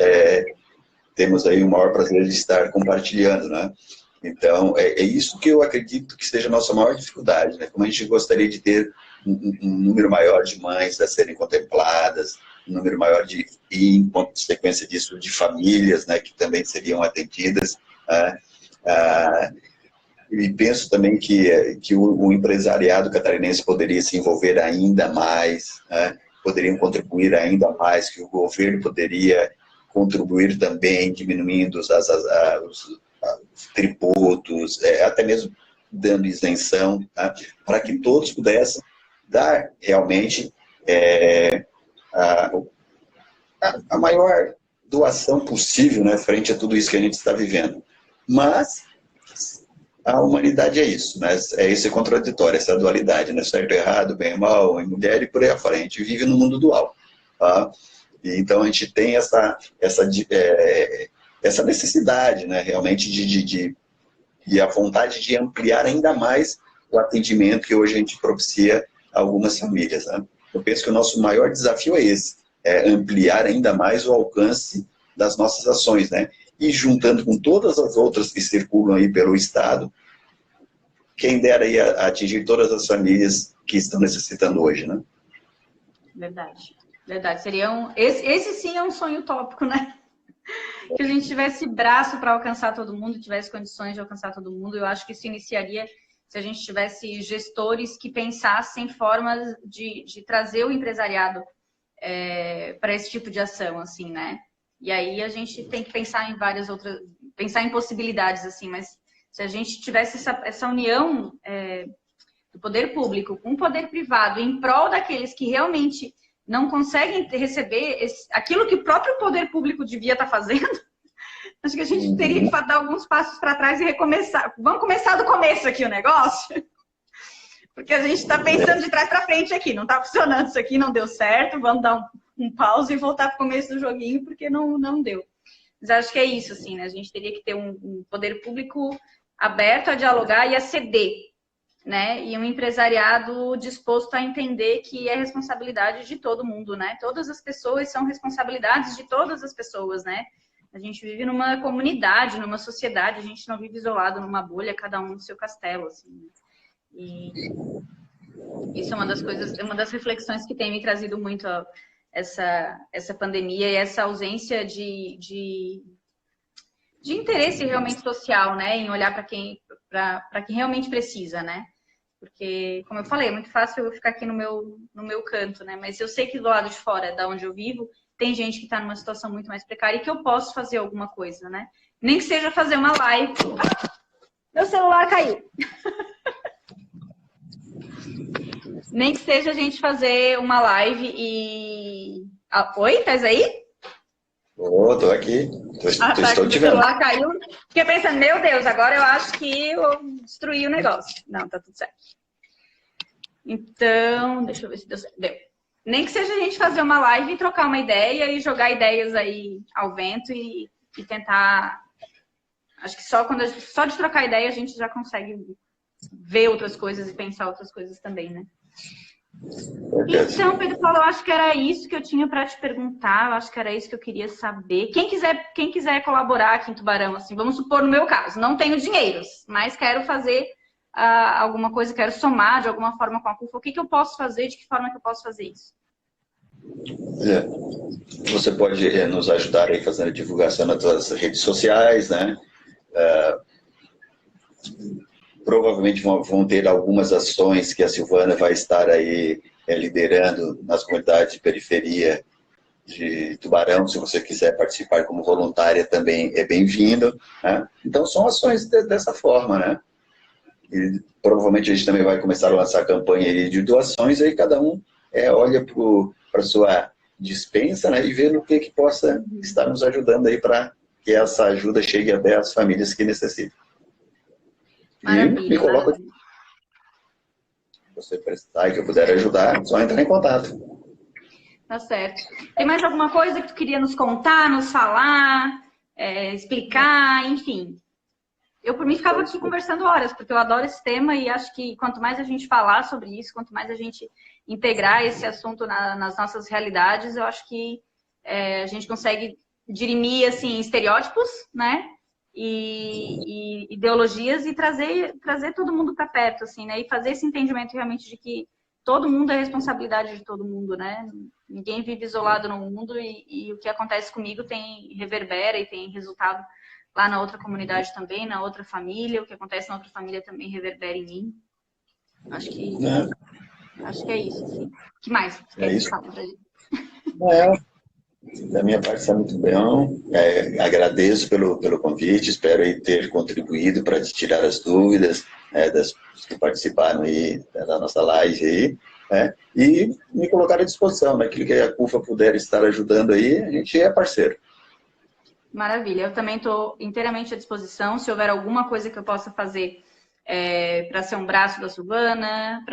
B: temos aí o maior prazer de estar compartilhando, né? Então, é isso que eu acredito que seja a nossa maior dificuldade, né? Como a gente gostaria de ter um número maior de mães a serem contempladas, um número maior e, em consequência disso, de famílias, né, que também seriam atendidas. E penso também que o empresariado catarinense poderia se envolver ainda mais, poderiam contribuir ainda mais, que o governo poderia contribuir também, diminuindo os tributos, até mesmo dando isenção, para que todos pudessem dar realmente a maior doação possível, né, frente a tudo isso que a gente está vivendo. Mas a humanidade é isso, né? Isso é contraditório, essa dualidade, né? Certo e errado, bem e mal, homem e mulher e por aí afora. A gente vive no mundo dual. Tá? E então a gente tem essa necessidade, né, realmente e a vontade de ampliar ainda mais o atendimento que hoje a gente propicia a algumas famílias. Né? Eu penso que o nosso maior desafio é esse, ampliar ainda mais o alcance das nossas ações, né? E juntando com todas as outras que circulam aí pelo Estado, quem dera aí atingir todas as famílias que estão necessitando hoje, né?
A: Verdade, verdade. Esse sim é um sonho utópico, né? Que a gente tivesse braço para alcançar todo mundo, tivesse condições de alcançar todo mundo. Eu acho que isso iniciaria se a gente tivesse gestores que pensassem formas de trazer o empresariado para esse tipo de ação, assim, né? E aí a gente tem que pensar em pensar em possibilidades, assim, mas se a gente tivesse essa união do poder público com o poder privado em prol daqueles que realmente não conseguem receber aquilo que o próprio poder público devia estar fazendo, acho que a gente teria que dar alguns passos para trás e recomeçar. Vamos começar do começo aqui o negócio? Porque a gente está pensando de trás para frente aqui. Não está funcionando isso aqui, não deu certo. Vamos dar um pause e voltar para o começo do joguinho, porque não deu. Mas acho que é isso, assim, né? A gente teria que ter um poder público aberto a dialogar e a ceder, né? E um empresariado disposto a entender que é responsabilidade de todo mundo, né? Todas as pessoas são responsabilidades de todas as pessoas, né? A gente vive numa comunidade, numa sociedade, a gente não vive isolado numa bolha, cada um no seu castelo, assim, né? E isso é uma das coisas, uma das reflexões que tem me trazido muito essa pandemia e essa ausência de interesse realmente social, né? Em olhar para quem realmente precisa, né? Porque, como eu falei, é muito fácil eu ficar aqui no meu canto, né? Mas eu sei que do lado de fora, da onde eu vivo, tem gente que está numa situação muito mais precária e que eu posso fazer alguma coisa, né? Nem que seja fazer uma live. Meu celular caiu. Nem que seja a gente fazer uma live e... Oi, tá aí?
B: Tô aqui. Estou te vendo.
A: O celular caiu. Fiquei pensando, meu Deus, agora eu acho que eu destruí o negócio. Não, tá tudo certo. Então, deixa eu ver se deu certo. Deu. Nem que seja a gente fazer uma live e trocar uma ideia e jogar ideias aí ao vento e tentar... Acho que só de trocar ideia a gente já consegue ver outras coisas e pensar outras coisas também, né? Então, Pedro Paulo, eu acho que era isso que eu tinha para te perguntar, eu acho que era isso que eu queria saber. Quem quiser colaborar aqui em Tubarão, assim, vamos supor no meu caso, não tenho dinheiros, mas quero fazer alguma coisa, quero somar de alguma forma com a CUFA, o que eu posso fazer, de que forma que eu posso fazer isso?
B: Você pode nos ajudar aí fazendo a divulgação nas suas redes sociais, né? Provavelmente vão ter algumas ações que a Silvana vai estar aí liderando nas comunidades de periferia de Tubarão. Se você quiser participar como voluntária, também é bem-vindo, né? Então, são ações dessa forma, né? E provavelmente a gente também vai começar a lançar campanha aí de doações, aí cada um olha para a sua dispensa, né, e vê no que possa estar nos ajudando aí para que essa ajuda chegue até as famílias que necessitam.
A: Maravilha,
B: e me coloca, se você precisar e que eu puder ajudar, só entrar em contato.
A: Tá certo. Tem mais alguma coisa que tu queria nos contar, nos falar, explicar, enfim? Eu, por mim, ficava aqui conversando horas, porque eu adoro esse tema e acho que quanto mais a gente falar sobre isso, quanto mais a gente integrar esse assunto nas nossas realidades, eu acho que a gente consegue dirimir, assim, estereótipos, né? E ideologias e trazer todo mundo para perto, assim, né? E fazer esse entendimento realmente de que todo mundo é responsabilidade de todo mundo, né? Ninguém vive isolado no mundo e o que acontece comigo reverbera e tem resultado lá na outra comunidade também, na outra família, o que acontece na outra família também reverbera em mim. Acho que é isso, assim. O que mais?
B: É isso.
A: Fala pra gente.
B: Da minha parte está muito bom. Agradeço pelo convite, espero aí ter contribuído para te tirar as dúvidas das que participaram aí da nossa live aí, né? E me colocar à disposição, naquilo que a CUFA puder estar ajudando aí, a gente é parceiro.
A: Maravilha, eu também estou inteiramente à disposição. Se houver alguma coisa que eu possa fazer para ser um braço da Silvana,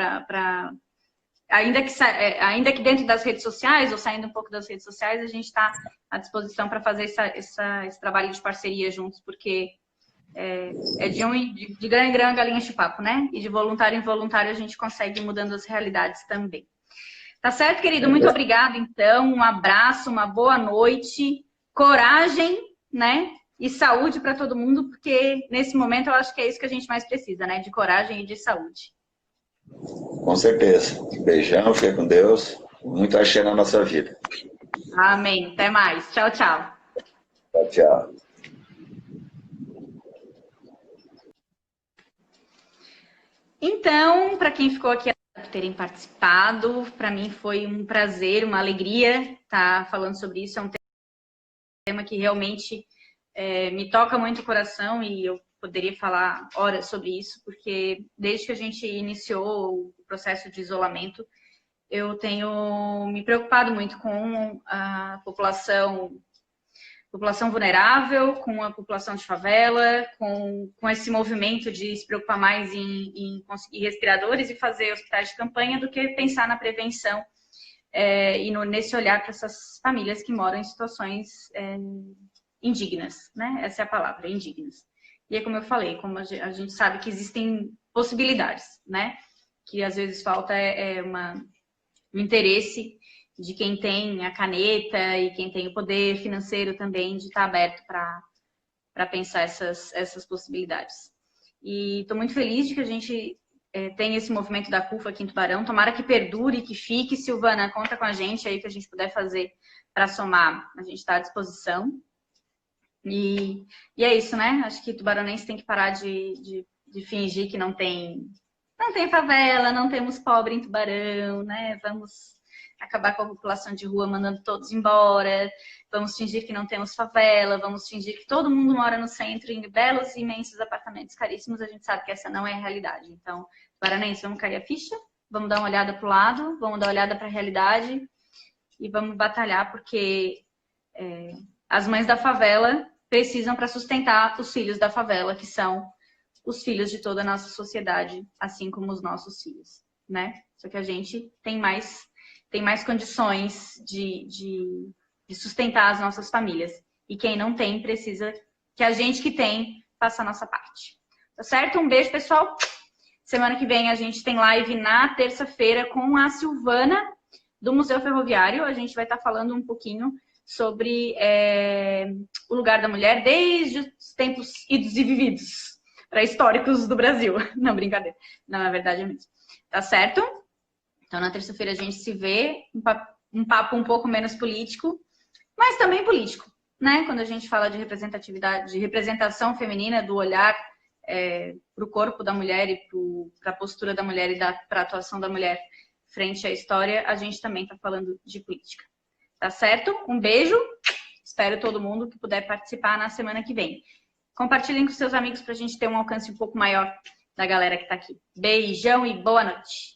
A: ainda que dentro das redes sociais, ou saindo um pouco das redes sociais, a gente está à disposição para fazer esse trabalho de parceria juntos, porque de grão em grão galinha de papo, né? E de voluntário em voluntário a gente consegue ir mudando as realidades também. Tá certo, querido? Muito obrigada, então. Um abraço, uma boa noite, coragem, né? E saúde para todo mundo, porque nesse momento eu acho que é isso que a gente mais precisa, né? De coragem e de saúde.
B: Com certeza. Beijão, fica com Deus. Muito axé na nossa vida.
A: Amém. Até mais. Tchau, tchau.
B: Tchau, tchau.
A: Então, para quem ficou aqui por terem participado, para mim foi um prazer, uma alegria estar falando sobre isso. É um tema que realmente me toca muito o coração e eu poderia falar horas sobre isso, porque desde que a gente iniciou o processo de isolamento, eu tenho me preocupado muito com a população vulnerável, com a população de favela, com esse movimento de se preocupar mais em conseguir respiradores e fazer hospitais de campanha do que pensar na prevenção e nesse olhar para essas famílias que moram em situações indignas, né? Essa é a palavra, indignas. E é como eu falei, como a gente sabe que existem possibilidades, né? Que às vezes falta um interesse de quem tem a caneta e quem tem o poder financeiro também de estar aberto para pensar essas possibilidades. E estou muito feliz de que a gente tenha esse movimento da CUFA aqui em Tubarão. Tomara que perdure, que fique. Silvana, conta com a gente aí que a gente puder fazer para somar. A gente está à disposição. E é isso, né? Acho que tubaronense tem que parar de fingir que não tem favela, não temos pobre em Tubarão, né? Vamos acabar com a população de rua mandando todos embora, vamos fingir que não temos favela, vamos fingir que todo mundo mora no centro em belos e imensos apartamentos caríssimos. A gente sabe que essa não é a realidade. Então, tubaronense, vamos cair a ficha, vamos dar uma olhada para o lado, vamos dar uma olhada para a realidade e vamos batalhar, porque as mães da favela precisam para sustentar os filhos da favela, que são os filhos de toda a nossa sociedade, assim como os nossos filhos, né? Só que a gente tem mais condições de sustentar as nossas famílias. E quem não tem, precisa que a gente que tem faça a nossa parte. Tá certo? Um beijo, pessoal. Semana que vem a gente tem live na terça-feira com a Silvana, do Museu Ferroviário. A gente vai estar falando um pouquinho sobre o lugar da mulher desde os tempos idos e vividos, pré-históricos do Brasil. Não, brincadeira. Não, na verdade é mesmo. Tá certo? Então, na terça-feira a gente se vê, um papo um pouco menos político, mas também político, né? Quando a gente fala de representatividade, de representação feminina, do olhar para o corpo da mulher e para a postura da mulher e para a atuação da mulher frente à história, a gente também está falando de política. Tá certo? Um beijo. Espero todo mundo que puder participar na semana que vem. Compartilhem com seus amigos para a gente ter um alcance um pouco maior da galera que está aqui. Beijão e boa noite.